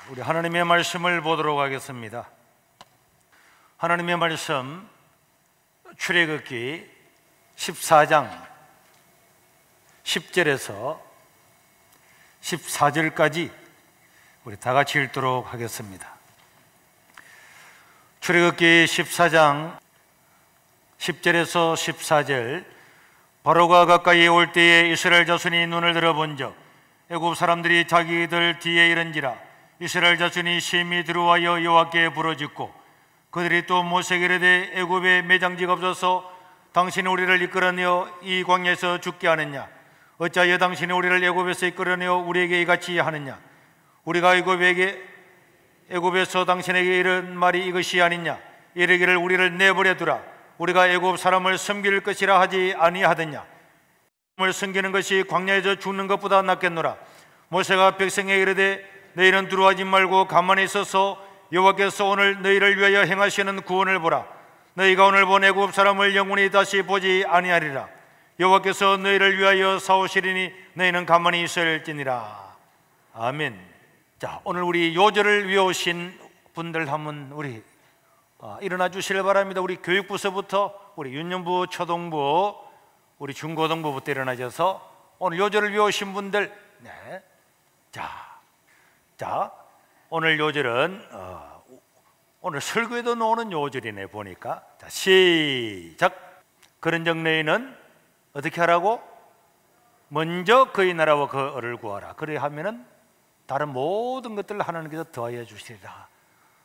우리 하나님의 말씀을 보도록 하겠습니다. 하나님의 말씀 출애굽기 14장 10절에서 14절까지 우리 다 같이 읽도록 하겠습니다. 출애굽기 14장 10절에서 14절. 바로가 가까이 올 때에 이스라엘 자손이 눈을 들어본즉 애굽 사람들이 자기들 뒤에 이른지라. 이스라엘 자손이 심히 들어와여 여호와께 부르짖고 그들이 또 모세에게 이르되 애굽에 매장지가 없어서 당신이 우리를 이끌어내어 이 광야에서 죽게 하느냐? 어찌하여 당신이 우리를 애굽에서 이끌어내어 우리에게 이같이 하느냐? 우리가 애굽에서 당신에게 이른 말이 이것이 아니냐? 이르기를 우리를 내버려 두라. 우리가 애굽 사람을 섬길 것이라 하지 아니하더냐? 사람을 섬기는 것이 광야에서 죽는 것보다 낫겠노라. 모세가 백성에게 이르되 너희는 두려워하지 말고 가만히 있어서 여호와께서 오늘 너희를 위하여 행하시는 구원을 보라. 너희가 오늘 본 애굽 사람을 영원히 다시 보지 아니하리라. 여호와께서 너희를 위하여 싸우시리니 너희는 가만히 있을지니라. 아멘. 자, 오늘 우리 요절을 외우신 분들 한번 우리 일어나 주시길 바랍니다. 우리 교육부서부터 우리 유년부, 초등부, 우리 중고등부부터 일어나셔서 오늘 요절을 외우신 분들, 네. 자, 오늘 요절은 오늘 설교에도 나오는 요절이네 보니까. 자, 시작. 그런즉 너희는 어떻게 하라고? 먼저 그의 나라와 그 의를 구하라. 그래 하면은 다른 모든 것들을 하나님께서 더하여 주시리라.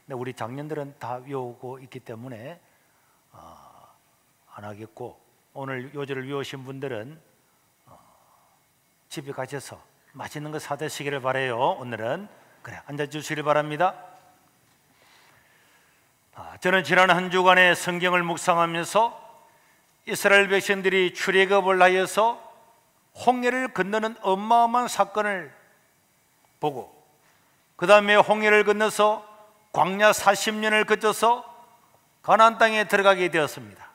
근데 우리 장년들은 다 외우고 있기 때문에 안 하겠고, 오늘 요절을 외우신 분들은 집에 가셔서 맛있는 거 사드시기를 바라요. 오늘은 그래 앉아주시길 바랍니다. 저는 지난 한 주간의 성경을 묵상하면서 이스라엘 백성들이 출애굽을 하여서 홍해를 건너는 어마어마한 사건을 보고, 그 다음에 홍해를 건너서 광야 40년을 거쳐서 가나안 땅에 들어가게 되었습니다.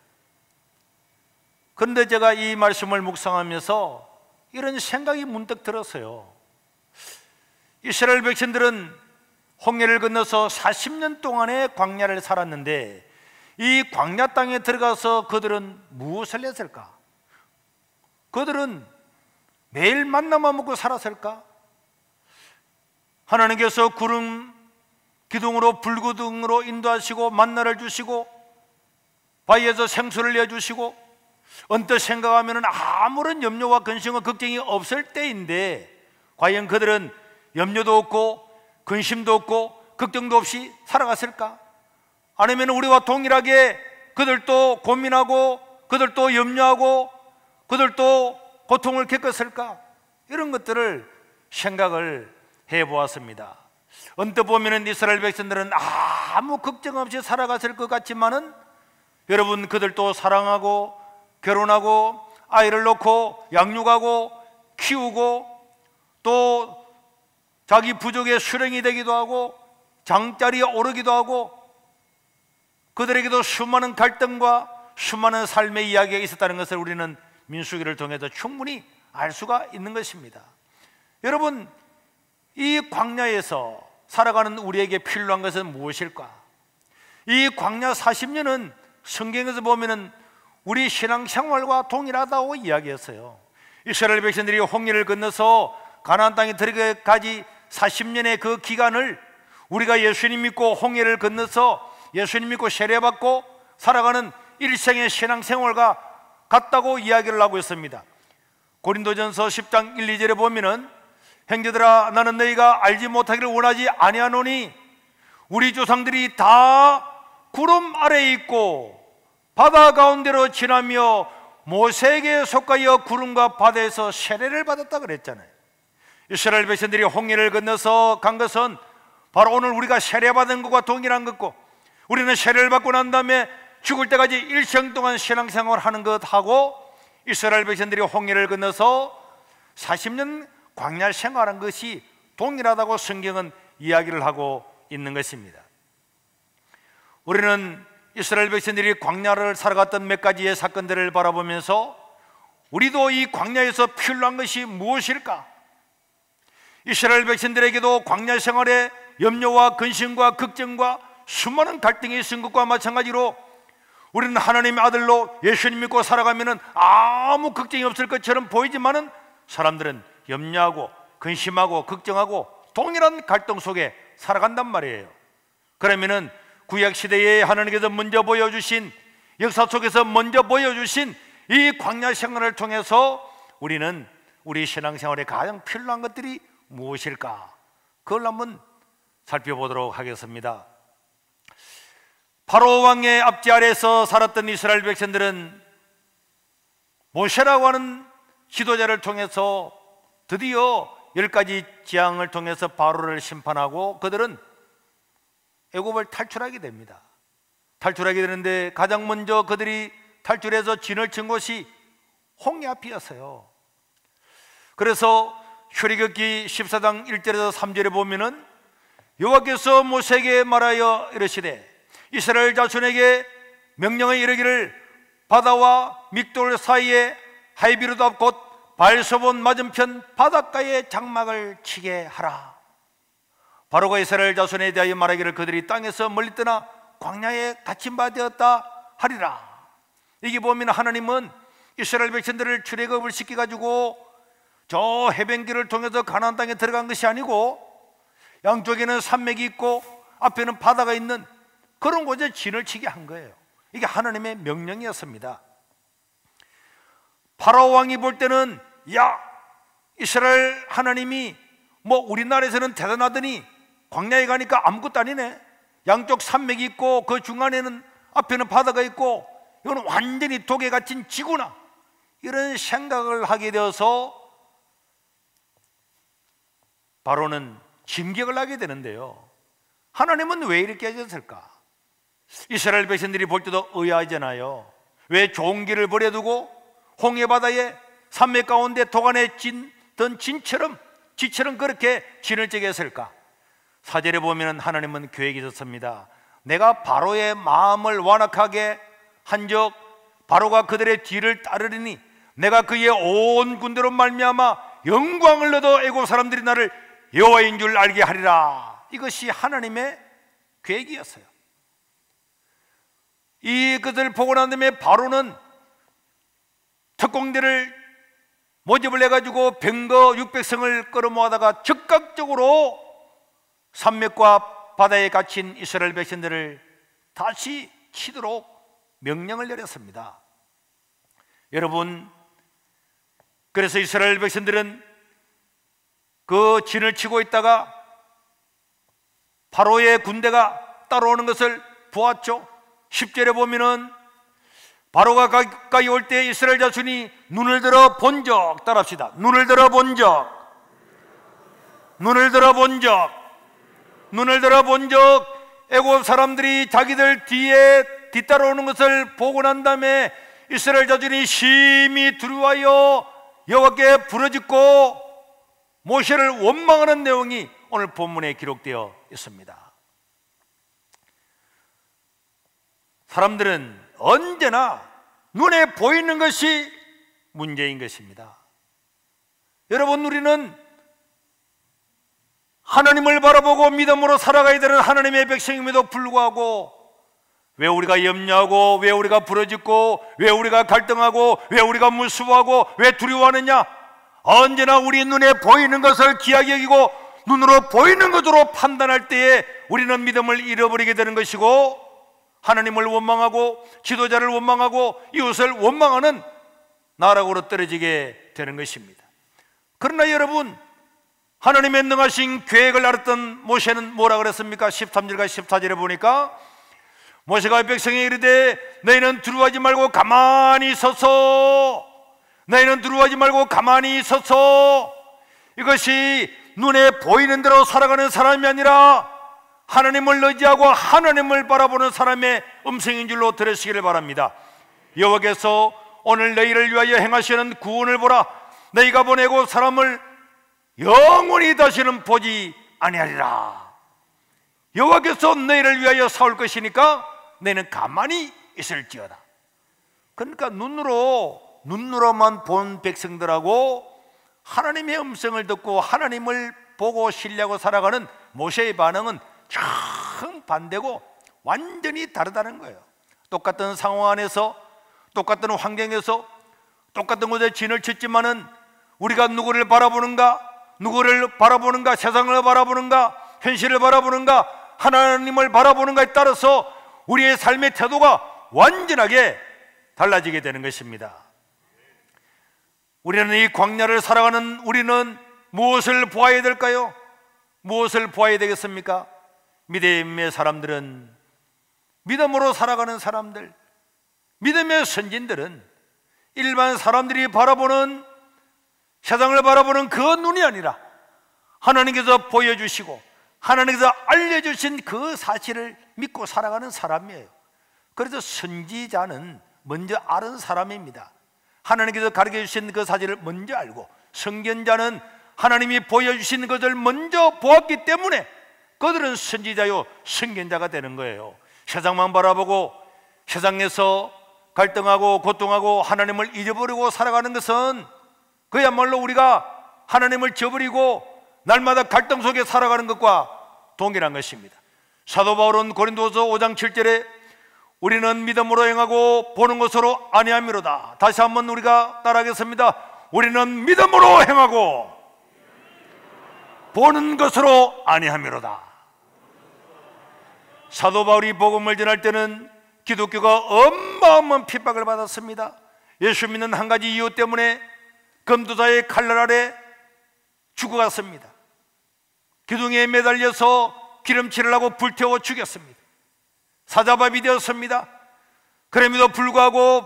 그런데 제가 이 말씀을 묵상하면서 이런 생각이 문득 들었어요. 이스라엘 백성들은 홍해를 건너서 40년 동안의 광야를 살았는데 이 광야 땅에 들어가서 그들은 무엇을 했을까? 그들은 매일 만나만 먹고 살았을까? 하나님께서 구름 기둥으로 불기둥으로 인도하시고 만나를 주시고 바위에서 생수를 내주시고 언뜻 생각하면 아무런 염려와 근심과 걱정이 없을 때인데 과연 그들은 염려도 없고 근심도 없고 걱정도 없이 살아갔을까? 아니면 우리와 동일하게 그들도 고민하고 그들도 염려하고 그들도 고통을 겪었을까? 이런 것들을 생각을 해보았습니다. 언뜻 보면 이스라엘 백성들은 아무 걱정 없이 살아갔을 것 같지만은 여러분, 그들도 사랑하고 결혼하고 아이를 낳고 양육하고 키우고 또 자기 부족의 수령이 되기도 하고 장자리에 오르기도 하고 그들에게도 수많은 갈등과 수많은 삶의 이야기가 있었다는 것을 우리는 민수기를 통해서 충분히 알 수가 있는 것입니다. 여러분, 이 광야에서 살아가는 우리에게 필요한 것은 무엇일까? 이 광야 40년은 성경에서 보면은 우리 신앙생활과 동일하다고 이야기했어요. 이스라엘 백성들이 홍해를 건너서 가나안 땅에 들어가기 40년의 그 기간을 우리가 예수님 믿고 홍해를 건너서 예수님 믿고 세례받고 살아가는 일생의 신앙생활과 같다고 이야기를 하고 있습니다. 고린도전서 10장 1, 2절에 보면은 형제들아, 나는 너희가 알지 못하기를 원하지 아니하노니 우리 조상들이 다 구름 아래에 있고 바다 가운데로 지나며 모세에게 속하여 구름과 바다에서 세례를 받았다 그랬잖아요. 이스라엘 백성들이 홍해를 건너서 간 것은 바로 오늘 우리가 세례받은 것과 동일한 것고, 우리는 세례를 받고 난 다음에 죽을 때까지 일생 동안 신앙생활을 하는 것하고 이스라엘 백성들이 홍해를 건너서 40년 광야 생활한 것이 동일하다고 성경은 이야기를 하고 있는 것입니다. 우리는 이스라엘 백성들이 광야를 살아갔던 몇 가지의 사건들을 바라보면서 우리도 이 광야에서 필요한 것이 무엇일까? 이스라엘 백성들에게도 광야 생활에 염려와 근심과 걱정과 수많은 갈등이 있은 것과 마찬가지로 우리는 하나님의 아들로 예수님 믿고 살아가면 아무 걱정이 없을 것처럼 보이지만은 사람들은 염려하고 근심하고 걱정하고 동일한 갈등 속에 살아간단 말이에요. 그러면은 구약시대에 하나님께서 먼저 보여주신, 역사 속에서 먼저 보여주신 이 광야 생활을 통해서 우리는 우리 신앙생활에 가장 필요한 것들이 무엇일까? 그걸 한번 살펴보도록 하겠습니다. 바로 왕의 압제 아래에서 살았던 이스라엘 백성들은 모세라고 하는 지도자를 통해서 드디어 10가지 재앙을 통해서 바로를 심판하고 그들은 애굽을 탈출하게 됩니다. 탈출하게 되는데 가장 먼저 그들이 탈출해서 진을 친 곳이 홍해 앞이었어요. 그래서 출애굽기 14장 1절에서 3절에 보면은 여호와께서 모세에게 말하여 이르시되 이스라엘 자손에게 명령을 이르기를 바다와 믹돌 사이에 하이비르답 곧 바알소본 맞은편 바닷가에 장막을 치게 하라. 바로가 이스라엘 자손에 대하여 말하기를 그들이 땅에서 멀리 떠나 광야에 갇힌 바 되었다 하리라. 이게 보면 하나님은 이스라엘 백성들을 출애굽을 시켜가지고 저 해변길을 통해서 가나안 땅에 들어간 것이 아니고 양쪽에는 산맥이 있고 앞에는 바다가 있는 그런 곳에 진을 치게 한 거예요. 이게 하나님의 명령이었습니다. 파라오 왕이 볼 때는 야, 이스라엘 하나님이 뭐 우리나라에서는 대단하더니 광야에 가니까 아무것도 아니네. 양쪽 산맥이 있고 그 중간에는 앞에는 바다가 있고 이건 완전히 독에 갇힌 지구나, 이런 생각을 하게 되어서 바로는 진격을 하게 되는데요. 하나님은 왜 이렇게 하셨을까? 이스라엘 백성들이 볼 때도 의아하잖아요. 왜 좋은 길을 버려두고 홍해 바다에 산맥 가운데 도간에 든 지처럼 그렇게 진을 찌게 했을까? 4절에 보면 하나님은 계획이 있었습니다. 내가 바로의 마음을 완악하게 한적 바로가 그들의 뒤를 따르리니 내가 그의 온 군대로 말미암아 영광을 얻어 애굽 사람들이 나를 여호와인 줄 알게 하리라. 이것이 하나님의 계획이었어요. 이것을 보고 난 다음에 바로는 특공대를 모집을 해가지고 병거 600성을 끌어모아다가 즉각적으로 산맥과 바다에 갇힌 이스라엘 백성들을 다시 치도록 명령을 내렸습니다. 여러분, 그래서 이스라엘 백성들은 그 진을 치고 있다가 바로의 군대가 따라오는 것을 보았죠. 10절에 보면은 바로가 가까이 올 때 이스라엘 자손이 눈을 들어 본적, 따라합시다. 눈을 들어 본적, 눈을 들어 본적, 눈을 들어 본적. 애굽 사람들이 자기들 뒤에 뒤따라오는 것을 보고 난 다음에 이스라엘 자손이 심히 두려워하여 여호와께 부르짖고 모세를 원망하는 내용이 오늘 본문에 기록되어 있습니다. 사람들은 언제나 눈에 보이는 것이 문제인 것입니다. 여러분, 우리는 하나님을 바라보고 믿음으로 살아가야 되는 하나님의 백성임에도 불구하고 왜 우리가 염려하고 왜 우리가 부러지고 왜 우리가 갈등하고 왜 우리가 무서워하고 왜 두려워하느냐? 언제나 우리 눈에 보이는 것을 귀하게 여기고 눈으로 보이는 것으로 판단할 때에 우리는 믿음을 잃어버리게 되는 것이고 하나님을 원망하고 지도자를 원망하고 이웃을 원망하는 나락으로 떨어지게 되는 것입니다. 그러나 여러분, 하나님의 능하신 계획을 알았던 모세는 뭐라 그랬습니까? 13절과 14절에 보니까 모세가 백성에게 이르되 너희는 두려워하지 말고 가만히 서서, 너희는 두려워하지 말고 가만히 서서. 이것이 눈에 보이는 대로 살아가는 사람이 아니라 하나님을 의지하고 하나님을 바라보는 사람의 음성인 줄로 들으시기를 바랍니다. 여호와께서 오늘 너희를 위하여 행하시는 구원을 보라. 너희가 보내고 사람을 영원히 다시는 보지 아니하리라. 여호와께서 너희를 위하여 싸울 것이니까 너희는 가만히 있을지어다. 그러니까 눈으로만 본 백성들하고 하나님의 음성을 듣고 하나님을 보고 신뢰하고 살아가는 모세의 반응은 정반대고 완전히 다르다는 거예요. 똑같은 상황 안에서, 똑같은 환경에서, 똑같은 곳에 진을 쳤지만은 우리가 누구를 바라보는가, 세상을 바라보는가, 현실을 바라보는가, 하나님을 바라보는가에 따라서 우리의 삶의 태도가 완전하게 달라지게 되는 것입니다. 우리는 이 광야를 살아가는 우리는 무엇을 보아야 될까요? 무엇을 보아야 되겠습니까? 믿음의 사람들은, 믿음으로 살아가는 사람들, 믿음의 선진들은 일반 사람들이 바라보는, 세상을 바라보는 그 눈이 아니라 하나님께서 보여주시고 하나님께서 알려주신 그 사실을 믿고 살아가는 사람이에요. 그래서 선지자는 먼저 아는 사람입니다. 하나님께서 가르쳐 주신 그 사실을 먼저 알고, 선견자는 하나님이 보여주신 것을 먼저 보았기 때문에 그들은 선지자요 선견자가 되는 거예요. 세상만 바라보고 세상에서 갈등하고 고통하고 하나님을 잊어버리고 살아가는 것은 그야말로 우리가 하나님을 저버리고 날마다 갈등 속에 살아가는 것과 동일한 것입니다. 사도 바울은 고린도서 5장 7절에 우리는 믿음으로 행하고 보는 것으로 아니함이로다. 다시 한번 우리가 따라하겠습니다. 우리는 믿음으로 행하고 보는 것으로 아니함이로다. 사도 바울이 복음을 전할 때는 기독교가 어마어마한 핍박을 받았습니다. 예수 믿는 한 가지 이유 때문에 검도자의 칼날 아래 죽어갔습니다. 기둥에 매달려서 기름칠을 하고 불태워 죽였습니다. 사자밥이 되었습니다. 그럼에도 불구하고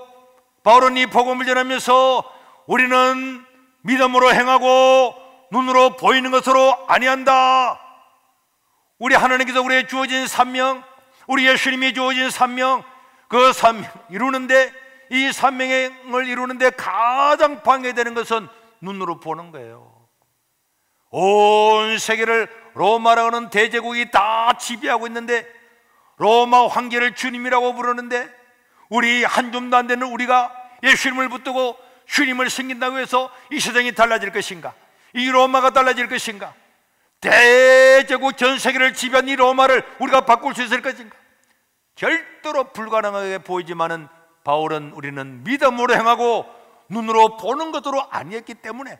바울은 이 복음을 전하면서 우리는 믿음으로 행하고 눈으로 보이는 것으로 아니한다. 우리 하나님께서 우리에게 주어진 사명, 우리 예수님이 주어진 사명, 그 사명 이루는데, 이 사명을 이루는데 가장 방해되는 것은 눈으로 보는 거예요. 온 세계를 로마라고 하는 대제국이 다 지배하고 있는데, 로마 황제를 주님이라고 부르는데, 우리 한 줌도 안 되는 우리가 예수님을 붙들고 주님을 섬긴다고 해서 이 세상이 달라질 것인가? 이 로마가 달라질 것인가? 대제국 전 세계를 지배한 이 로마를 우리가 바꿀 수 있을 것인가? 절대로 불가능하게 보이지만은 바울은 우리는 믿음으로 행하고 눈으로 보는 것으로 아니었기 때문에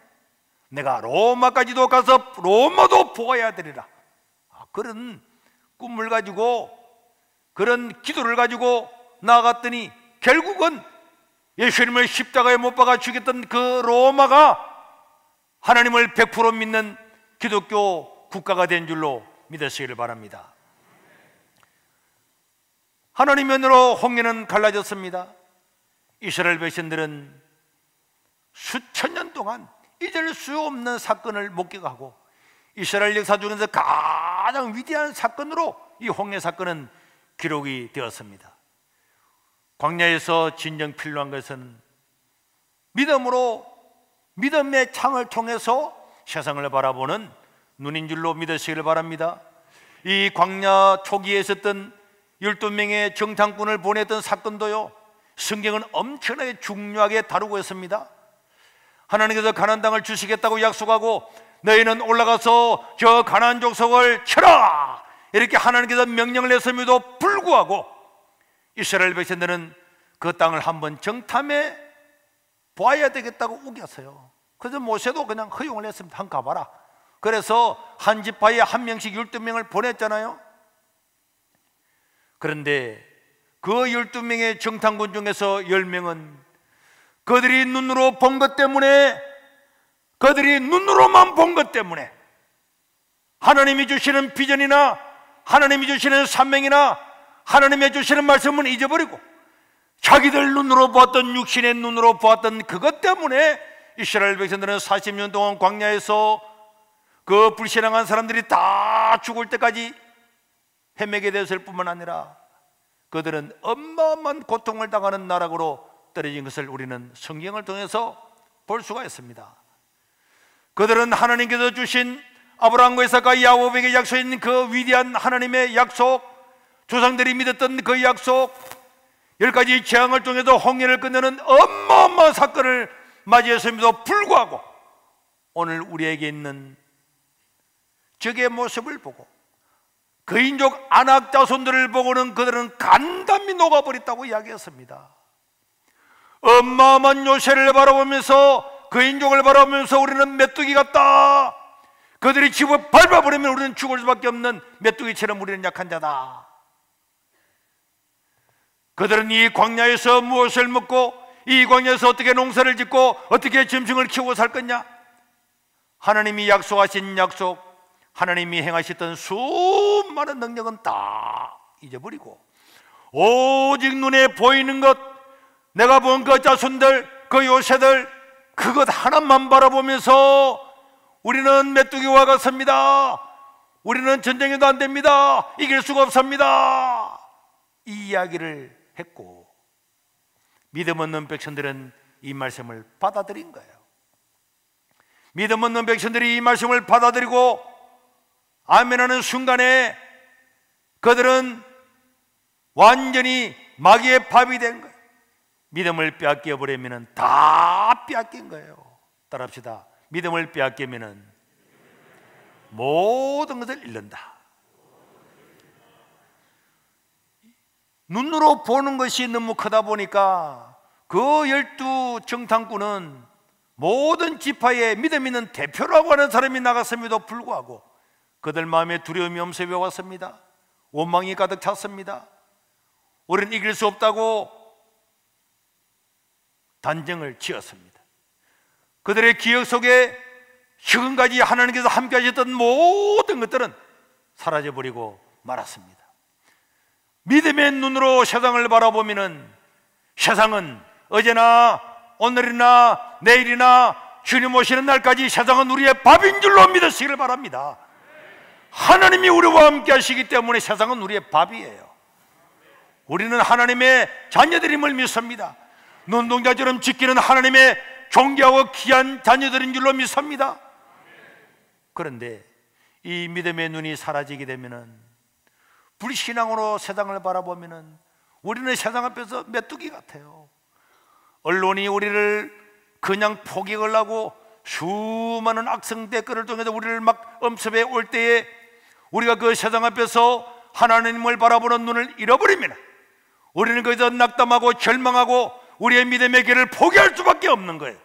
내가 로마까지도 가서 로마도 보아야 되리라, 그런 꿈을 가지고, 그런 기도를 가지고 나아갔더니 결국은 예수님을 십자가에 못 박아 죽였던 그 로마가 하나님을 100% 믿는 기독교 국가가 된 줄로 믿으시기를 바랍니다. 하나님의 은혜로 홍해는 갈라졌습니다. 이스라엘 백성들은 수천 년 동안 잊을 수 없는 사건을 목격하고, 이스라엘 역사 중에서 가장 위대한 사건으로 이 홍해 사건은 기록이 되었습니다. 광야에서 진정 필요한 것은 믿음으로, 믿음의 창을 통해서 세상을 바라보는 눈인 줄로 믿으시기를 바랍니다. 이 광야 초기에 있었던 12명의 정탐꾼을 보냈던 사건도요, 성경은 엄청나게 중요하게 다루고 있습니다. 하나님께서 가나안 땅을 주시겠다고 약속하고 너희는 올라가서 저 가나안 족속을 쳐라, 이렇게 하나님께서 명령을 했음에도 불구하고 이스라엘 백성들은 그 땅을 한번 정탐해 보아야 되겠다고 우겼어요. 그래서 모세도 그냥 허용을 했습니다. 한번 가봐라. 그래서 한 지파에 한 명씩 12명을 보냈잖아요. 그런데 그 12명의 정탐꾼 중에서 10명은 그들이 눈으로 본 것 때문에, 그들이 눈으로만 본 것 때문에 하나님이 주시는 비전이나 하나님이 주시는 사명이나 하나님이 주시는 말씀은 잊어버리고 자기들 눈으로 보았던, 육신의 눈으로 보았던 그것 때문에 이스라엘 백성들은 40년 동안 광야에서 그 불신앙한 사람들이 다 죽을 때까지 헤매게 되었을 뿐만 아니라 그들은 어마어마한 고통을 당하는 나락으로 떨어진 것을 우리는 성경을 통해서 볼 수가 있습니다. 그들은 하나님께서 주신 아브라함과 이삭과 야곱에게 약속인 그 위대한 하나님의 약속, 조상들이 믿었던 그 약속, 10가지 재앙을 통해서 홍해를 끝내는 어마어마한 사건을 맞이했음에도 불구하고 오늘 우리에게 있는 적의 모습을 보고 그인족 아낙 자손들을 보고는 그들은 간담이 녹아버렸다고 이야기했습니다. 어마어마한 요새를 바라보면서, 그인족을 바라보면서 우리는 메뚜기 같다. 그들이 집을 밟아버리면 우리는 죽을 수밖에 없는 메뚜기처럼 우리는 약한 자다. 그들은 이 광야에서 무엇을 먹고, 이 광야에서 어떻게 농사를 짓고 어떻게 짐승을 키우고 살 거냐? 하나님이 약속하신 약속, 하나님이 행하셨던 수많은 능력은 다 잊어버리고 오직 눈에 보이는 것, 내가 본 그 자손들, 그 요새들, 그것 하나만 바라보면서 우리는 메뚜기와 같습니다. 우리는 전쟁에도 안 됩니다. 이길 수가 없습니다. 이 이야기를 했고, 믿음 없는 백성들은 이 말씀을 받아들인 거예요. 믿음 없는 백성들이 이 말씀을 받아들이고 아멘하는 순간에 그들은 완전히 마귀의 밥이 된 거예요. 믿음을 빼앗겨 버리면 다 빼앗긴 거예요. 따라합시다. 믿음을 빼앗기면 모든 것을 잃는다. 눈으로 보는 것이 너무 크다 보니까 그 12 정탐꾼은 모든 지파의 믿음 있는 대표라고 하는 사람이 나갔음에도 불구하고 그들 마음에 두려움이 엄습해 왔습니다. 원망이 가득 찼습니다. 우리는 이길 수 없다고 단정을 지었습니다. 그들의 기억 속에 지금까지 하나님께서 함께 하셨던 모든 것들은 사라져버리고 말았습니다. 믿음의 눈으로 세상을 바라보면 세상은 어제나 오늘이나 내일이나 주님 오시는 날까지 세상은 우리의 밥인 줄로 믿으시기를 바랍니다. 하나님이 우리와 함께 하시기 때문에 세상은 우리의 밥이에요. 우리는 하나님의 자녀들임을 믿습니다. 눈동자처럼 지키는 하나님의 존귀하고 귀한 자녀들인 줄로 믿습니다. 그런데 이 믿음의 눈이 사라지게 되면 불신앙으로 세상을 바라보면 우리는 세상 앞에서 메뚜기 같아요. 언론이 우리를 그냥 포격을 하고 수많은 악성 댓글을 통해서 우리를 막 엄습해 올 때에 우리가 그 세상 앞에서 하나님을 바라보는 눈을 잃어버리면 우리는 거기서 낙담하고 절망하고 우리의 믿음의 길을 포기할 수밖에 없는 거예요.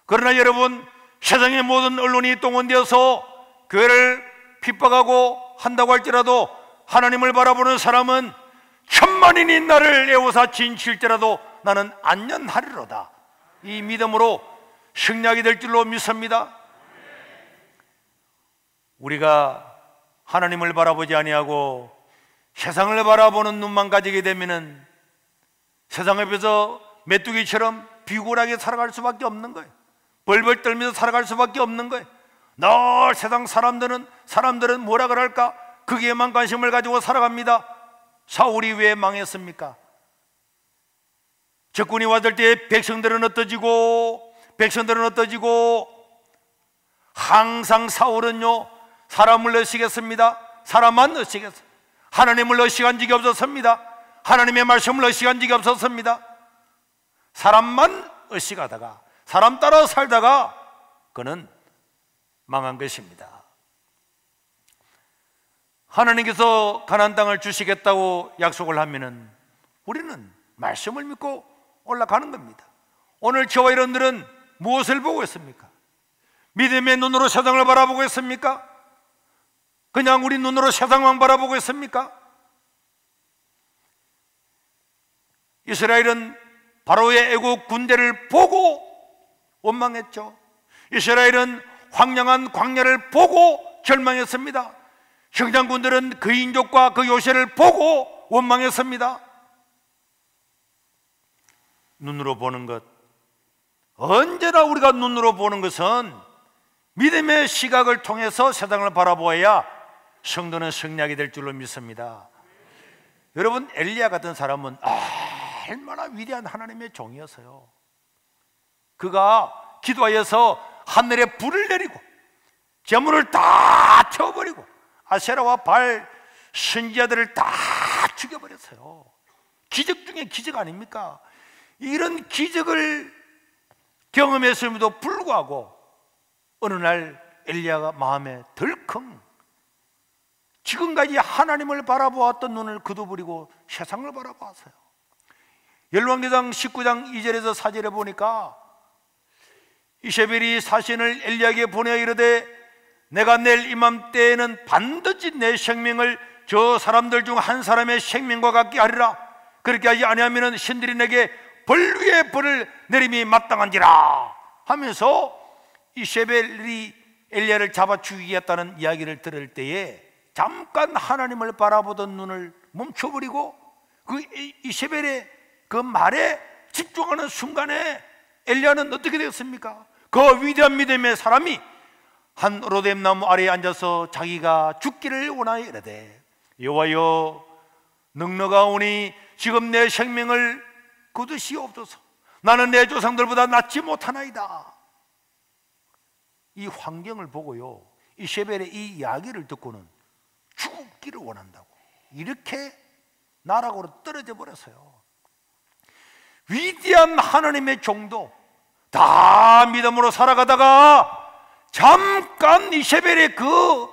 그러나 여러분, 세상의 모든 언론이 동원되어서 교회를 핍박하고 한다고 할지라도 하나님을 바라보는 사람은 천만인이 나를 애워사 진칠지라도 나는 안전하리로다. 이 믿음으로 승리하게 될 줄로 믿습니다. 우리가 하나님을 바라보지 아니하고 세상을 바라보는 눈만 가지게 되면은 세상 앞에서 메뚜기처럼 비굴하게 살아갈 수밖에 없는 거예요. 벌벌 떨면서 살아갈 수밖에 없는 거예요. 늘 세상 사람들은 뭐라 그럴까? 거기에만 관심을 가지고 살아갑니다. 사울이 왜 망했습니까? 적군이 왔을 때 백성들은 어떠지고 항상 사울은요 사람을 의식했습니다. 사람만 의식했어요. 하나님을 의식한 적이 없었습니다. 하나님의 말씀을 의식한 적이 없었습니다. 사람만 의식하다가 사람 따라 살다가 그는 망한 것입니다. 하나님께서 가나안 땅을 주시겠다고 약속을 하면은 우리는 말씀을 믿고 올라가는 겁니다. 오늘 저와 여러분들은 무엇을 보고 있습니까? 믿음의 눈으로 세상을 바라보고 있습니까? 그냥 우리 눈으로 세상만 바라보고 있습니까? 이스라엘은 바로의 애국 군대를 보고 원망했죠. 이스라엘은 황량한 광야를 보고 절망했습니다. 형장군들은 그 인족과 그 요새를 보고 원망했습니다. 눈으로 보는 것, 언제나 우리가 눈으로 보는 것은 믿음의 시각을 통해서 세상을 바라보아야 성도는 승리하게 될 줄로 믿습니다. 여러분, 엘리야 같은 사람은 얼마나 위대한 하나님의 종이었어요. 그가 기도하여서 하늘에 불을 내리고 재물을 다 태워버리고 아세라와 발 선지자들을 다 죽여버렸어요. 기적 중에 기적 아닙니까? 이런 기적을 경험했음에도 불구하고 어느 날 엘리야가 마음에 덜컹 지금까지 하나님을 바라보았던 눈을 거둬버리고 세상을 바라보았어요. 열왕기상 19장 2절에서 4절에 보니까 이세벨이 사신을 엘리야에게 보내어 이르되 내가 내일 이맘때에는 반드시 내 생명을 저 사람들 중 한 사람의 생명과 같게 하리라. 그렇게 하지 아니하면 신들이 내게 벌 위에 벌을 내림이 마땅한지라 하면서 이세벨이 엘리야를 잡아 죽이겠다는 이야기를 들을 때에 잠깐 하나님을 바라보던 눈을 멈춰버리고 그 이세벨의 그 말에 집중하는 순간에 엘리야는 어떻게 되었습니까? 그 위대한 믿음의 사람이 한 로뎀 나무 아래에 앉아서 자기가 죽기를 원하여 이르되 여호와여 넉넉하오니 지금 내 생명을 거두시옵소서. 나는 내 조상들보다 낫지 못하나이다. 이 환경을 보고요, 이세벨의 이 이야기를 듣고는 죽기를 원한다고 이렇게 나락으로 떨어져 버렸어요. 위대한 하나님의 종도 다 믿음으로 살아가다가 잠깐 이세벨의 그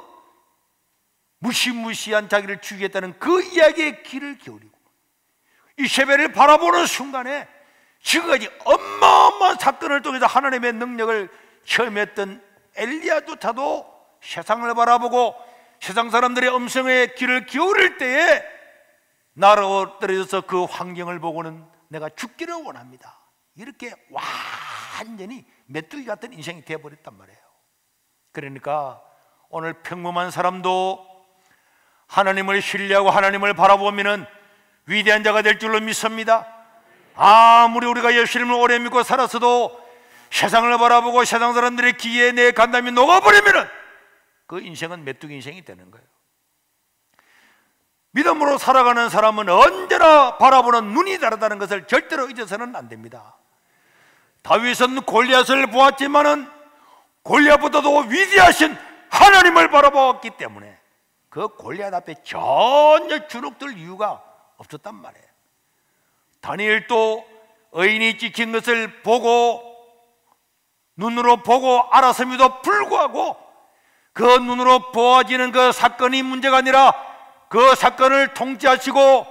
무시무시한 자기를 죽이겠다는 그 이야기에 귀를 기울이고 이세벨을 바라보는 순간에 지금까지 어마어마한 사건을 통해서 하나님의 능력을 체험했던 엘리야조차도 세상을 바라보고 세상 사람들의 음성에 귀를 기울일 때에 나로 떨어져서 그 환경을 보고는 내가 죽기를 원합니다. 이렇게 완전히 메뚜기 같은 인생이 되어버렸단 말이에요. 그러니까 오늘 평범한 사람도 하나님을 신뢰하고 하나님을 바라보면 위대한 자가 될 줄로 믿습니다. 아무리 우리가 예수님을 오래 믿고 살았어도 세상을 바라보고 세상 사람들의 기회에 내 간담이 녹아버리면 그 인생은 메뚜기 인생이 되는 거예요. 믿음으로 살아가는 사람은 언제나 바라보는 눈이 다르다는 것을 절대로 잊어서는 안 됩니다. 다윗은 골리앗을 보았지만은 골리앗보다도 위대하신 하나님을 바라보았기 때문에 그 골리앗 앞에 전혀 주눅들 이유가 없었단 말이에요. 다니엘도 의인이 찍힌 것을 보고 눈으로 보고 알았음에도 불구하고 그 눈으로 보아지는 그 사건이 문제가 아니라 그 사건을 통치하시고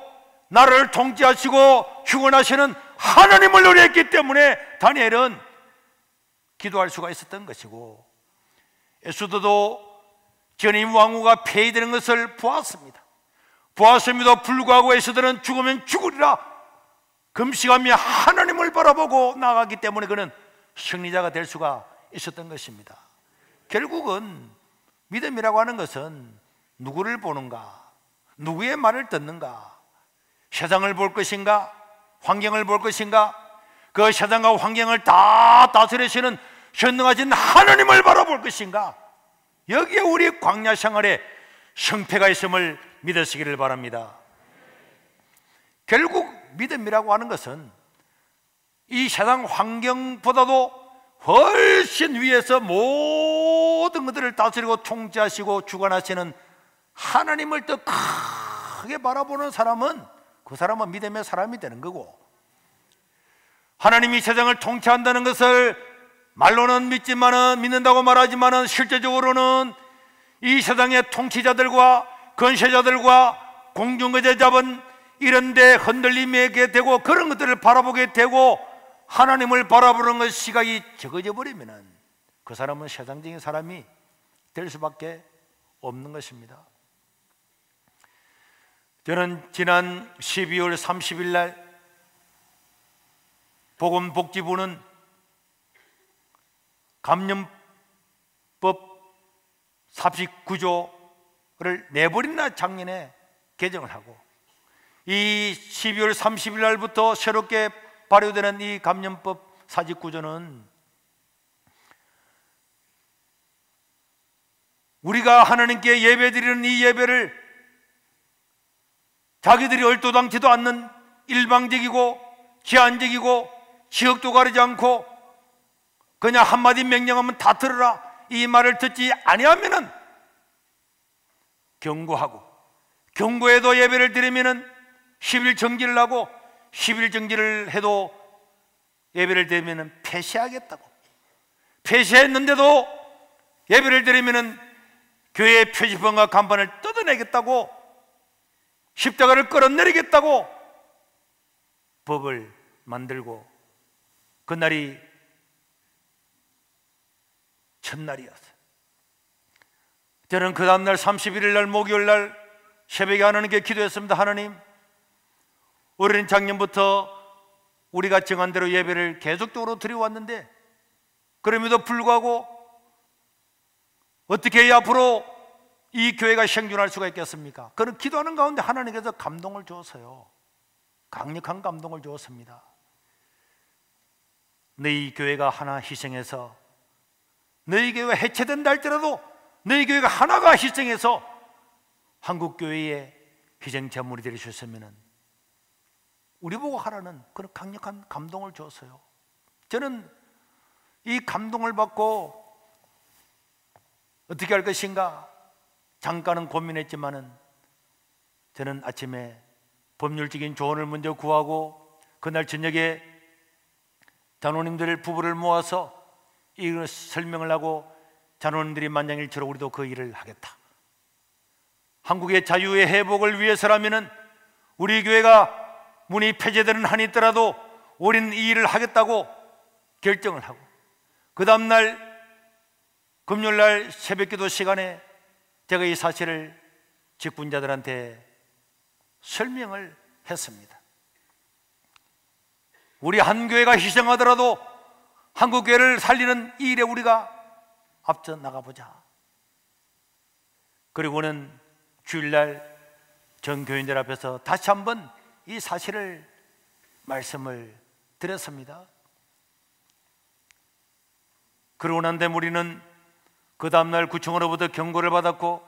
나라를 통치하시고 휴원하시는 하나님을 노래했기 때문에 다니엘은 기도할 수가 있었던 것이고, 에스더도 전임 왕후가 폐위되는 것을 보았습니다. 보았음에도 불구하고 에스더는 죽으면 죽으리라 금식하며 하나님을 바라보고 나아가기 때문에 그는 승리자가 될 수가 있었던 것입니다. 결국은 믿음이라고 하는 것은 누구를 보는가, 누구의 말을 듣는가, 세상을 볼 것인가, 환경을 볼 것인가, 그 세상과 환경을 다 다스리시는 전능하신 하나님을 바라볼 것인가, 여기에 우리 광야 생활에 성패가 있음을 믿으시기를 바랍니다. 결국 믿음이라고 하는 것은 이 세상 환경보다도 훨씬 위에서 모든 것들을 다스리고 통치하시고 주관하시는 하나님을 더 크게 바라보는 사람은 그 사람은 믿음의 사람이 되는 거고, 하나님이 세상을 통치한다는 것을 말로는 믿는다고 말하지만은 실제적으로는 이 세상의 통치자들과 권세자들과 공중거제 잡은 이런 데 흔들림에게 되고 그런 것들을 바라보게 되고 하나님을 바라보는 것 시각이 적어져 버리면은 그 사람은 세상적인 사람이 될 수밖에 없는 것입니다. 저는 지난 12월 30일 날 보건복지부는 감염법 49조를 내버린다 작년에 개정을 하고, 이 12월 30일 날부터 새롭게 발효되는 이 감염법 49조는 우리가 하나님께 예배드리는 이 예배를 자기들이 얼토당치도 않는 일방적이고 제한적이고 지역도 가리지 않고 그냥 한마디 명령하면 다 들으라 이 말을 듣지 아니하면은 경고하고, 경고해도 예배를 드리면은 10일 정지를 하고 10일 정지를 해도 예배를 드리면은 폐쇄하겠다고, 폐쇄했는데도 예배를 드리면은 교회의 표지판과 간판을 뜯어내겠다고, 십자가를 끌어내리겠다고 법을 만들고, 그날이 첫날이었어요. 저는 그 다음날 31일 날 목요일 날 새벽에 하나님께 기도했습니다. 하나님, 우리는 작년부터 우리가 정한 대로 예배를 계속적으로 드려왔는데, 그럼에도 불구하고 어떻게 해야 앞으로 이 교회가 생존할 수가 있겠습니까? 그런 기도하는 가운데 하나님께서 감동을 주었어요. 강력한 감동을 주었습니다. 너희 교회가 하나 희생해서, 너희 교회가 해체된다 할지라도 너희 교회가 하나가 희생해서 한국교회의 희생 제물이 될 수 있으면 우리 보고 하라는 그런 강력한 감동을 주었어요. 저는 이 감동을 받고 어떻게 할 것인가 잠깐은 고민했지만은, 저는 아침에 법률적인 조언을 먼저 구하고 그날 저녁에 장로님들 부부를 모아서 이걸 설명을 하고, 장로님들이 만장일치로 우리도 그 일을 하겠다, 한국의 자유의 회복을 위해서라면은 우리 교회가 문이 폐쇄되는 한이 있더라도 우리는 이 일을 하겠다고 결정을 하고, 그 다음날 금요일날 새벽기도 시간에 제가 이 사실을 직분자들한테 설명을 했습니다. 우리 한 교회가 희생하더라도 한국 교회를 살리는 이 일에 우리가 앞서 나가보자. 그리고는 주일날 전 교인들 앞에서 다시 한번 이 사실을 말씀을 드렸습니다. 그러고 난 다음에 우리는 그 다음날 구청으로부터 경고를 받았고,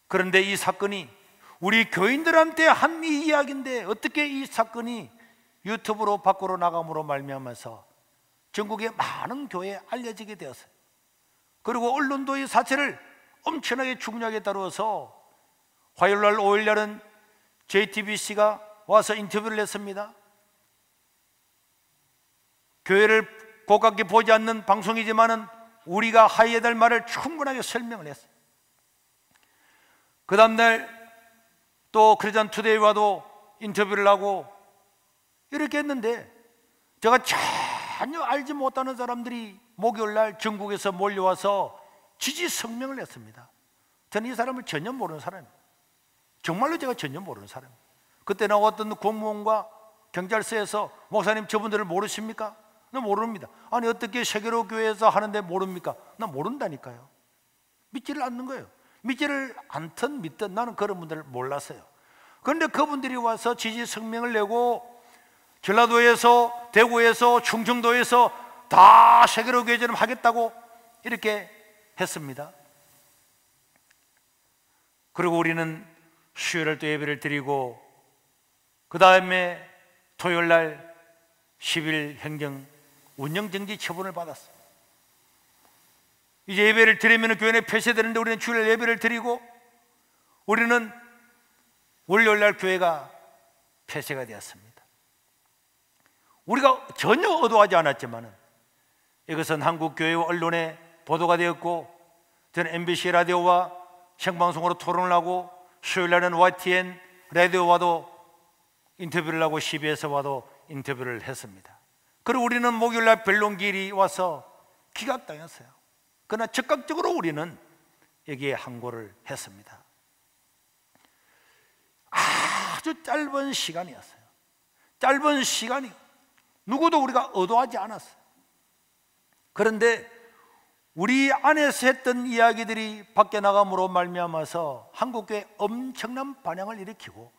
그런데 이 사건이 우리 교인들한테 한 이 이야기인데 어떻게 이 사건이 유튜브로 밖으로 나감으로 말미암아서 전국의 많은 교회에 알려지게 되었어요. 그리고 언론도 이 사실을 엄청나게 중요하게 다루어서 화요일날 5일날은 JTBC가 와서 인터뷰를 했습니다. 교회를 고깝게 보지 않는 방송이지만은 우리가 하여야 될 말을 충분하게 설명을 했어요. 그 다음날 또 크리스천 투데이와도 인터뷰를 하고 이렇게 했는데, 제가 전혀 알지 못하는 사람들이 목요일날 전국에서 몰려와서 지지 성명을 냈습니다. 저는 이 사람을 전혀 모르는 사람이에요. 정말로 제가 전혀 모르는 사람이에요. 그때 나왔던 공무원과 경찰서에서 목사님 저분들을 모르십니까? 나 모릅니다. 아니 어떻게 세계로 교회에서 하는데 모릅니까? 나 모른다니까요. 믿지를 않는 거예요. 믿지를 않든 믿든 나는 그런 분들을 몰랐어요. 그런데 그분들이 와서 지지 성명을 내고 전라도에서, 대구에서, 충청도에서 다 세계로 교회처럼 하겠다고 이렇게 했습니다. 그리고 우리는 수요일날 또 예배를 드리고, 그 다음에 토요일날 10일 행정 운영정지 처분을 받았어요. 이제 예배를 드리면 교회 내 폐쇄되는데 우리는 주일 예배를 드리고, 우리는 월요일날 교회가 폐쇄가 되었습니다. 우리가 전혀 의도하지 않았지만 이것은 한국 교회 언론에 보도가 되었고, 저는 MBC 라디오와 생방송으로 토론을 하고, 수요일날은 YTN 라디오와도 인터뷰를 하고 CBS와도 인터뷰를 했습니다. 그리고 우리는 목요일날 변론기일이 와서 기각당했어요. 그러나 즉각적으로 우리는 여기에 항고를 했습니다. 아주 짧은 시간이었어요. 짧은 시간이 누구도 우리가 의도하지 않았어요. 그런데 우리 안에서 했던 이야기들이 밖에 나감으로 말미암아서 한국교회에 엄청난 반향을 일으키고,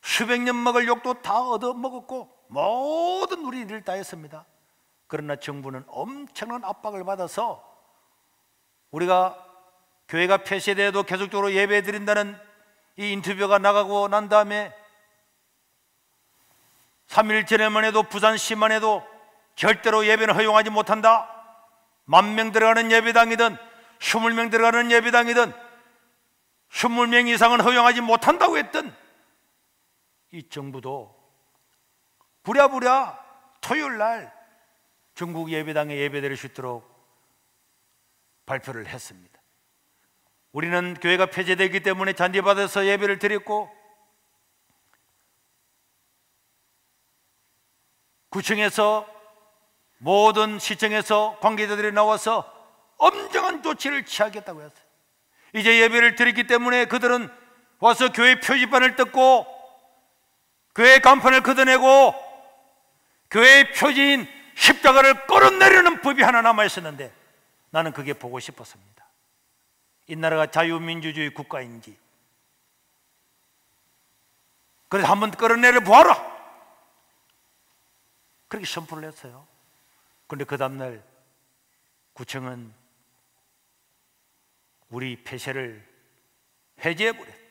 수백 년 먹을 욕도 다 얻어먹었고 모든 우리 일을 다 했습니다. 그러나 정부는 엄청난 압박을 받아서 우리가 교회가 폐쇄돼도 계속적으로 예배 드린다는 이 인터뷰가 나가고 난 다음에 3일 전에만 해도 부산시만 해도 절대로 예배는 허용하지 못한다, 10,000명 들어가는 예배당이든 20명 들어가는 예배당이든 20명 이상은 허용하지 못한다고 했던 이 정부도 부랴부랴 토요일날 전국 예배당에 예배드릴 수 있도록 발표를 했습니다. 우리는 교회가 폐쇄되기 때문에 잔디밭에서 예배를 드렸고, 구청에서 모든 시청에서 관계자들이 나와서 엄정한 조치를 취하겠다고 했어요. 이제 예배를 드렸기 때문에 그들은 와서 교회 표지판을 뜯고 교회 간판을 걷어내고 교회의 표지인 십자가를 끌어내리는 법이 하나 남아 있었는데, 나는 그게 보고 싶었습니다. 이 나라가 자유민주주의 국가인지. 그래서 한번 끌어내려 보아라, 그렇게 선포를 했어요. 그런데 그 다음날 구청은 우리 폐쇄를 해제해버렸어요.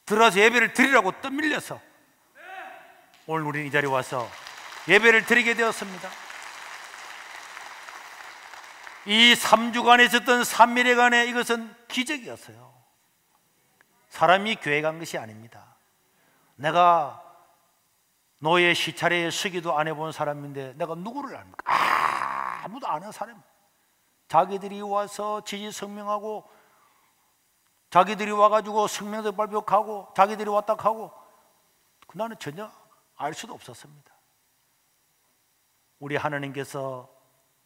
들어와서 예배를 드리라고 떠밀려서 오늘 우리는 이 자리에 와서 예배를 드리게 되었습니다. 이 3주간에 있었던 3일간의 이것은 기적이었어요. 사람이 교회 간 것이 아닙니다. 내가 노예 시차례에 서기도 안 해본 사람인데 내가 누구를 압니까? 아무도 안 한 사람. 자기들이 와서 지지 성명하고, 자기들이 와가지고 성명서 발표하고, 자기들이 왔다 하고, 나는 전혀 알 수도 없었습니다. 우리 하나님께서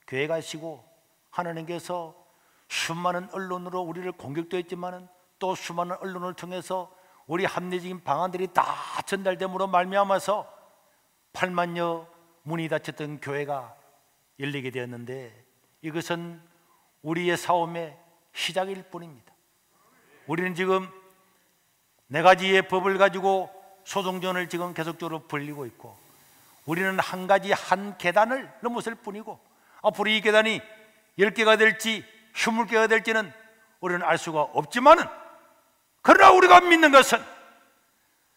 교회 가시고 하나님께서 수많은 언론으로 우리를 공격도 했지만은 또 수많은 언론을 통해서 우리 합리적인 방안들이 다 전달됨으로 말미암아서 8만여 문이 닫혔던 교회가 열리게 되었는데, 이것은 우리의 싸움의 시작일 뿐입니다. 우리는 지금 4가지의 법을 가지고 소송전을 지금 계속적으로 벌이고 있고, 우리는 한 가지 한 계단을 넘었을 뿐이고, 앞으로 이 계단이 10개가 될지 20개가 될지는 우리는 알 수가 없지만은, 그러나 우리가 믿는 것은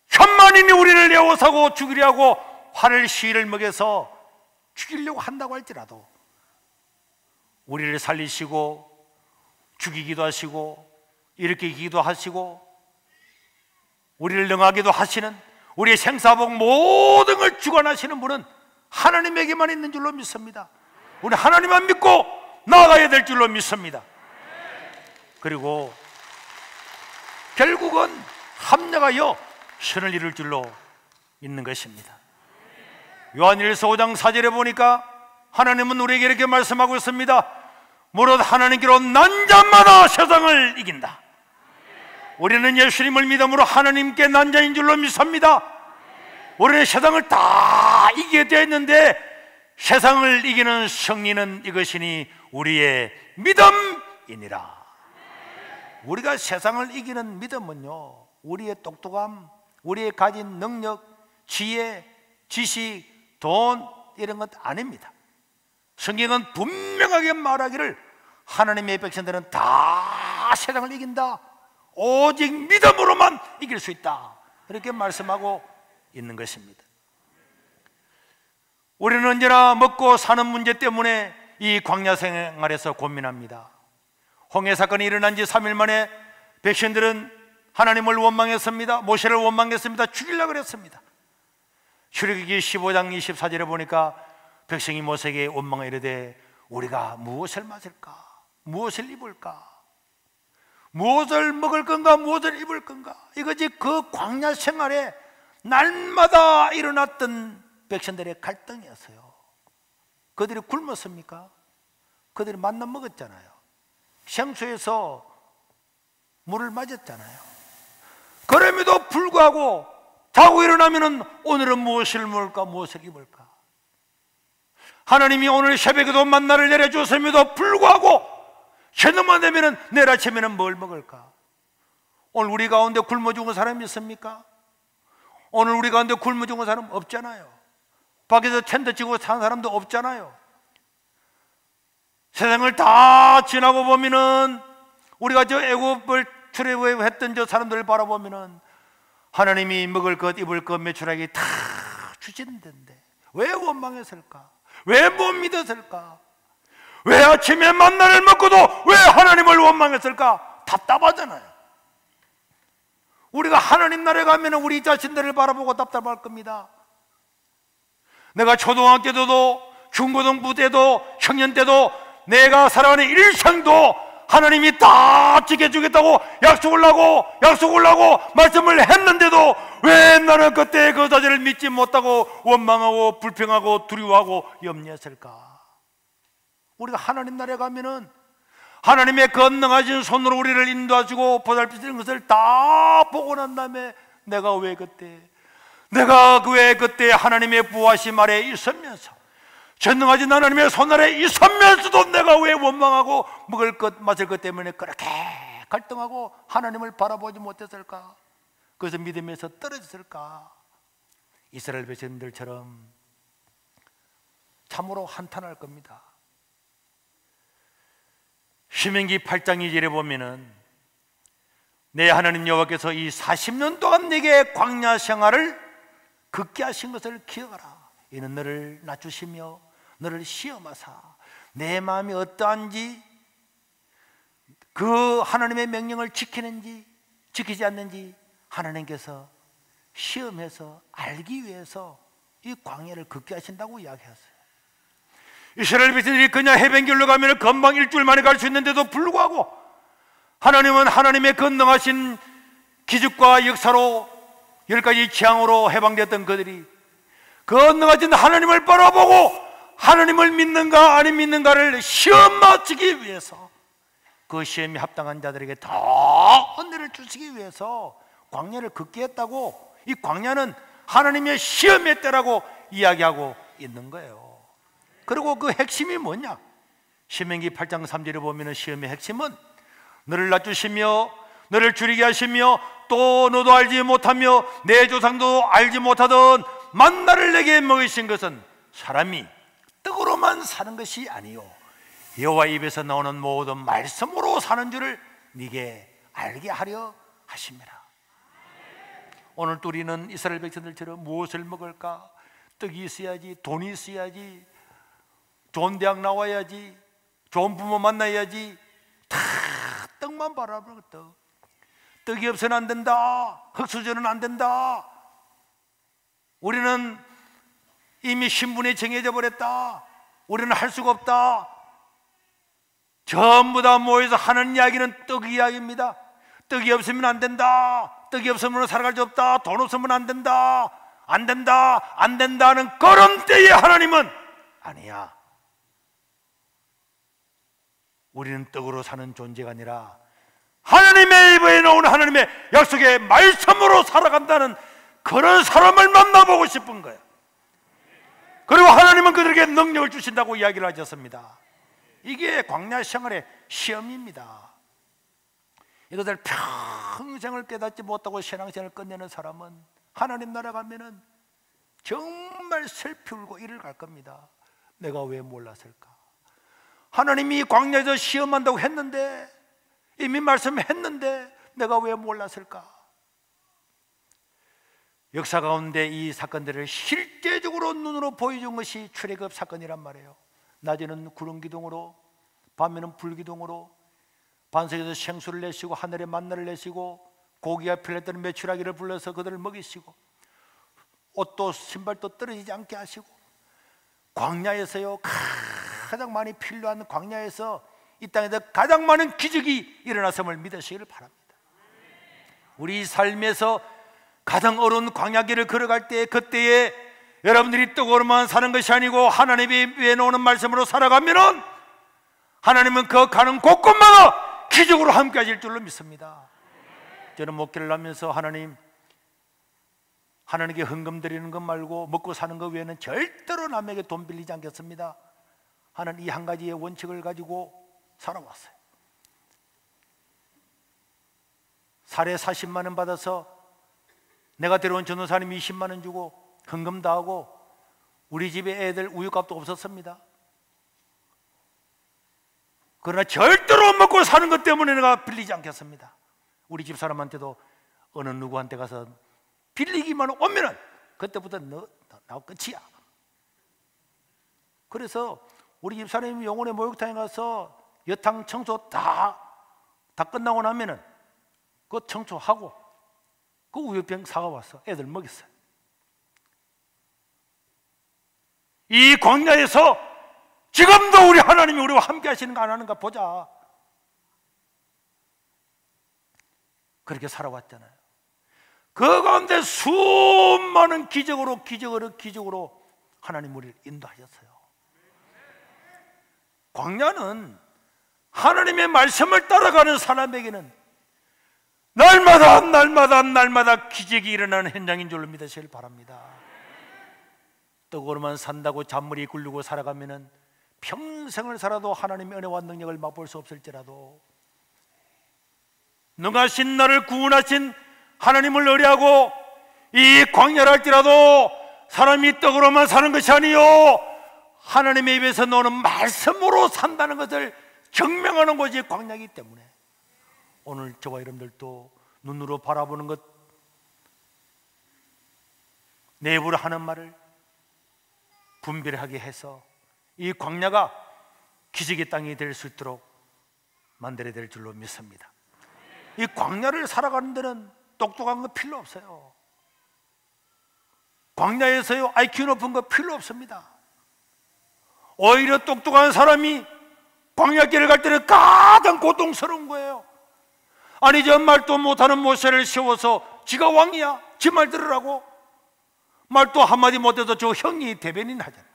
천만인이 우리를 에워싸고 죽이려 하고 화를 시위를 먹여서 죽이려고 한다고 할지라도 우리를 살리시고 죽이기도 하시고 일으키기도 하시고 우리를 능하기도 하시는, 우리의 생사복 모든 걸 주관하시는 분은 하나님에게만 있는 줄로 믿습니다. 우리 하나님만 믿고 나아가야 될 줄로 믿습니다. 그리고 결국은 합력하여 선을 이룰 줄로 믿는 것입니다. 요한일서 5장 4절에 보니까 하나님은 우리에게 이렇게 말씀하고 있습니다. 무릇 하나님께로 난 자마다 세상을 이긴다. 우리는 예수님을 믿음으로 하나님께 난 자인 줄로 믿습니다. 우리는 세상을 다 이기게 되어 있는데, 세상을 이기는 승리는 이것이니 우리의 믿음이니라. 우리가 세상을 이기는 믿음은요, 우리의 똑똑함, 우리의 가진 능력, 지혜, 지식, 돈 이런 것 아닙니다. 성경은 분명하게 말하기를 하나님의 백성들은 다 세상을 이긴다, 오직 믿음으로만 이길 수 있다, 이렇게 말씀하고 있는 것입니다. 우리는 언제나 먹고 사는 문제 때문에 이 광야 생활에서 고민합니다. 홍해 사건이 일어난 지 3일 만에 백성들은 하나님을 원망했습니다. 모세를 원망했습니다. 죽이려고 그랬습니다. 출애굽기 15장 24절에 보니까 백성이 모세에게 원망을 이르되 우리가 무엇을 맞을까? 무엇을 입을까? 무엇을 먹을 건가? 무엇을 입을 건가? 이것이 그 광야 생활에 날마다 일어났던 백성들의 갈등이었어요. 그들이 굶었습니까? 그들이 만나 먹었잖아요. 생수에서 물을 맞았잖아요. 그럼에도 불구하고 자고 일어나면은 오늘은 무엇을 먹을까? 무엇을 입을까? 하나님이 오늘 새벽에도 만나를 내려주었음에도 불구하고 저녁만 되면은 내일 아침에는 뭘 먹을까? 오늘 우리 가운데 굶어 죽은 사람이 있습니까? 오늘 우리 가운데 굶어 죽은 사람 없잖아요. 밖에서 텐트 치고 사는 사람도 없잖아요. 세상을 다 지나고 보면은 우리가 저 애굽을 출애굽했던 저 사람들을 바라보면은 하나님이 먹을 것 입을 것 매출하게 다 주시는데 왜 원망했을까? 왜 못 믿었을까? 왜 아침에 만나를 먹고도 왜 하나님을 원망했을까? 답답하잖아요. 우리가 하나님 나라에 가면 우리 자신들을 바라보고 답답할 겁니다. 내가 초등학교 때도 중고등부 때도 청년 때도 내가 살아가는 일생도 하나님이 다 지켜주겠다고 약속을 하고 말씀을 했는데도 왜 나는 그때 그 사실을 믿지 못하고 원망하고 불평하고 두려워하고 염려했을까? 우리가 하나님 나라에 가면은 하나님의 건능하신 손으로 우리를 인도하시고 보살피시는 것을 다 보고 난 다음에 내가 왜 그때 하나님의 부하심 아래에 있으면서 전능하신 하나님의 손 아래에 있으면서도 내가 왜 원망하고 먹을 것 마실 것 때문에 그렇게 갈등하고 하나님을 바라보지 못했을까? 그래서 믿음에서 떨어졌을까? 이스라엘 백성들처럼 참으로 한탄할 겁니다. 신명기 8장 2절에 보면은 내 하나님 여호와께서 이 40년 동안 네게 광야 생활을 극게 하신 것을 기억하라. 이는 너를 낮추시며 너를 시험하사 내 마음이 어떠한지 그 하나님의 명령을 지키는지 지키지 않는지 하나님께서 시험해서 알기 위해서 이 광야를 극게 하신다고 이야기했어요. 이스라엘 백성들이 그냥 해변길로 가면 금방 일주일 만에 갈 수 있는데도 불구하고 하나님은 하나님의 건능하신 기적과 역사로 10가지 재앙으로 해방되었던 그들이 건능하신 하나님을 바라보고 하나님을 믿는가 아니 믿는가를 시험 맞추기 위해서 그 시험에 합당한 자들에게 더 은혜를 주시기 위해서 광야를 극게 했다고, 이 광야는 하나님의 시험의 때라고 이야기하고 있는 거예요. 그리고 그 핵심이 뭐냐? 신명기 8장 3절에 보면 시험의 핵심은 너를 낮추시며 너를 줄이게 하시며 또 너도 알지 못하며 내 조상도 알지 못하던 만나를 내게 먹이신 것은 사람이 떡으로만 사는 것이 아니요 여호와 입에서 나오는 모든 말씀으로 사는 줄을 네게 알게 하려 하심이라. 오늘 우리는 이스라엘 백성들처럼 무엇을 먹을까? 떡이 있어야지, 돈이 있어야지, 좋은 대학 나와야지, 좋은 부모 만나야지, 다 떡만 바라보는 떡. 떡이 없어는 안 된다, 흙수저는 안 된다, 우리는 이미 신분이 정해져 버렸다, 우리는 할 수가 없다. 전부 다 모여서 하는 이야기는 떡 이야기입니다. 떡이 없으면 안 된다, 떡이 없으면 살아갈 수 없다, 돈 없으면 안 된다, 안 된다는 그런 때에 하나님은 아니야. 우리는 떡으로 사는 존재가 아니라 하나님의 입에 나온 하나님의 약속의 말씀으로 살아간다는 그런 사람을 만나보고 싶은 거예요. 그리고 하나님은 그들에게 능력을 주신다고 이야기를 하셨습니다. 이게 광야 생활의 시험입니다. 이것을 평생을 깨닫지 못하고 신앙생활을 끝내는 사람은 하나님 나라 가면은 정말 슬피 울고 이를 갈 겁니다. 내가 왜 몰랐을까? 하나님이 광야에서 시험한다고 했는데, 이미 말씀했는데 내가 왜 몰랐을까? 역사 가운데 이 사건들을 실제적으로 눈으로 보여준 것이 출애굽 사건이란 말이에요. 낮에는 구름 기둥으로, 밤에는 불 기둥으로 반석에서 생수를 내시고 하늘에 만나를 내시고 고기가 필요했던 메추라기를 불러서 그들을 먹이시고 옷도 신발도 떨어지지 않게 하시고 광야에서요 가장 많이 필요한 광야에서 이 땅에서 가장 많은 기적이 일어났음을 믿으시기를 바랍니다. 우리 삶에서 가장 어려운 광야길을 걸어갈 때 그때에 여러분들이 떡으로만 사는 것이 아니고 하나님이 외놓는 말씀으로 살아가면은 하나님은 그 가는 곳곳마다 기적으로 함께 하실 줄로 믿습니다. 저는 목회를 하면서 하나님께 헌금 드리는 것 말고 먹고 사는 것 외에는 절대로 남에게 돈 빌리지 않겠습니다 하는 이 한 가지의 원칙을 가지고 살아왔어요. 살에 40만 원 받아서 내가 데려온 전도사님 20만 원 주고 헌금 다 하고 우리 집에 애들 우유값도 없었습니다. 그러나 절대로 먹고 사는 것 때문에 내가 빌리지 않겠습니다. 우리 집 사람한테도 어느 누구한테 가서 빌리기만 오면은 그때부터 나 끝이야. 그래서 우리 집 사람이 영혼의 목욕탕에 가서 여탕 청소 다 끝나고 나면은 그 청소하고 그 우유병 사가왔어. 애들 먹였어요. 이 광야에서 지금도 우리 하나님이 우리와 함께 하시는 거 안 하는가 보자. 그렇게 살아왔잖아요. 그 가운데 수많은 기적으로 하나님 우리를 인도하셨어요. 광야는 하나님의 말씀을 따라가는 사람에게는 날마다 기적이 일어나는 현장인 줄로 믿으시길 바랍니다. 떡으로만 산다고 잔머리 굴리고 살아가면은 평생을 살아도 하나님의 은혜와 능력을 맛볼 수 없을지라도 능하신 나를 구원하신 하나님을 의뢰하고 이 광야를 할지라도 사람이 떡으로만 사는 것이 아니요 하나님의 입에서 나오는 말씀으로 산다는 것을 증명하는 것이 광야이기 때문에 오늘 저와 여러분들도 눈으로 바라보는 것, 내 입으로 하는 말을 분별하게 해서 이 광야가 기적의 땅이 될 수 있도록 만들어야 될 줄로 믿습니다. 이 광야를 살아가는 데는 똑똑한 거 필요 없어요. 광야에서요 IQ 높은 거 필요 없습니다. 오히려 똑똑한 사람이 광야길을 갈 때는 가장 고통스러운 거예요. 아니 저 말도 못하는 모세를 세워서 지가 왕이야, 지 말 들으라고. 말도 한마디 못해서 저 형이 대변인 하잖아요.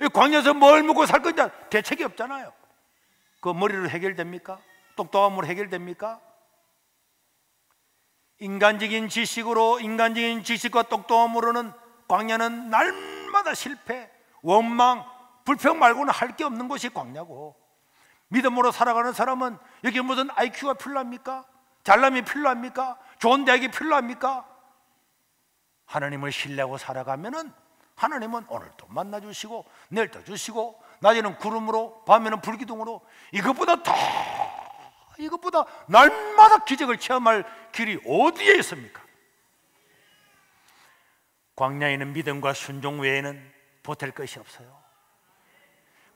이 광야에서 뭘 먹고 살 건지 대책이 없잖아요. 그 머리로 해결됩니까? 똑똑함으로 해결됩니까? 인간적인 지식과 똑똑함으로는 광야는 날마다 실패, 원망, 불평 말고는 할 게 없는 것이 광야고, 믿음으로 살아가는 사람은 여기 무슨 IQ가 필요합니까? 잘남이 필요합니까? 좋은 대학이 필요합니까? 하나님을 신뢰하고 살아가면은 하나님은 오늘도 만나주시고 내일도 주시고 낮에는 구름으로 밤에는 불기둥으로 이것보다 날마다 기적을 체험할 길이 어디에 있습니까? 광야에는 믿음과 순종 외에는 보탤 것이 없어요.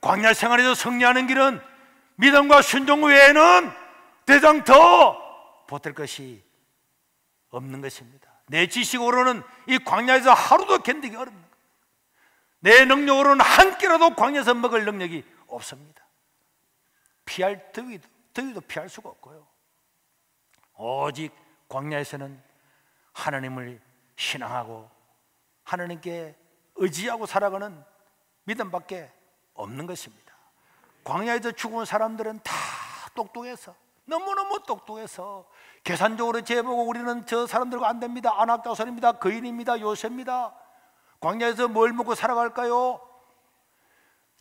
광야 생활에서 승리하는 길은 믿음과 순종 외에는 대장 더 보탤 것이 없는 것입니다. 내 지식으로는 이 광야에서 하루도 견디기 어렵습니다. 내 능력으로는 한 끼라도 광야에서 먹을 능력이 없습니다. 피할 더위도 피할 수가 없고요. 오직 광야에서는 하나님을 신앙하고 하나님께 의지하고 살아가는 믿음밖에 없는 것입니다. 광야에서 죽은 사람들은 다 똑똑해서, 너무너무 똑똑해서 계산적으로 재보고 우리는 저 사람들과 안 됩니다. 안악자손입니다. 거인입니다. 요새입니다. 광야에서 뭘 먹고 살아갈까요?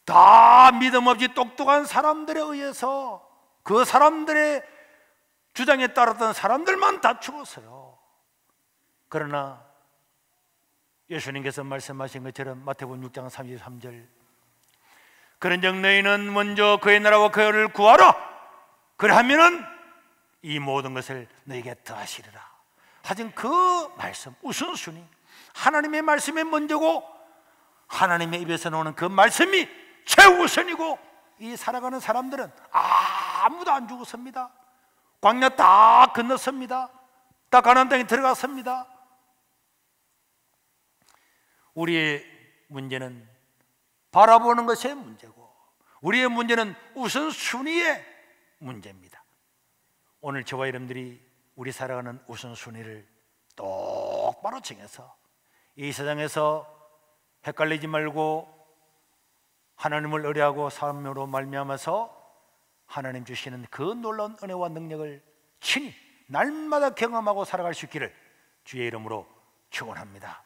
다 믿음 없이 똑똑한 사람들에 의해서 그 사람들의 주장에 따랐던 사람들만 다 죽었어요. 그러나 예수님께서 말씀하신 것처럼 마태복음 6장 33절, 그런즉 너희는 먼저 그의 나라와 그의 의를 구하라. 그러하면은 이 모든 것을 너희에게 더하시리라. 하여튼 그 말씀 우선순위, 하나님의 말씀이 먼저고 하나님의 입에서 나오는 그 말씀이 최우선이고, 이 살아가는 사람들은 아무도 안 죽었습니다. 광야 다 건넜습니다. 다 가나안 땅에 들어갔습니다. 우리의 문제는 바라보는 것의 문제고, 우리의 문제는 우선순위의 문제입니다. 오늘 저와 여러분들이 우리 살아가는 우선순위를 똑바로 정해서 이 세상에서 헷갈리지 말고 하나님을 의뢰하고 삶으로 말미암아서 하나님 주시는 그 놀라운 은혜와 능력을 친히 날마다 경험하고 살아갈 수 있기를 주의 이름으로 축원합니다.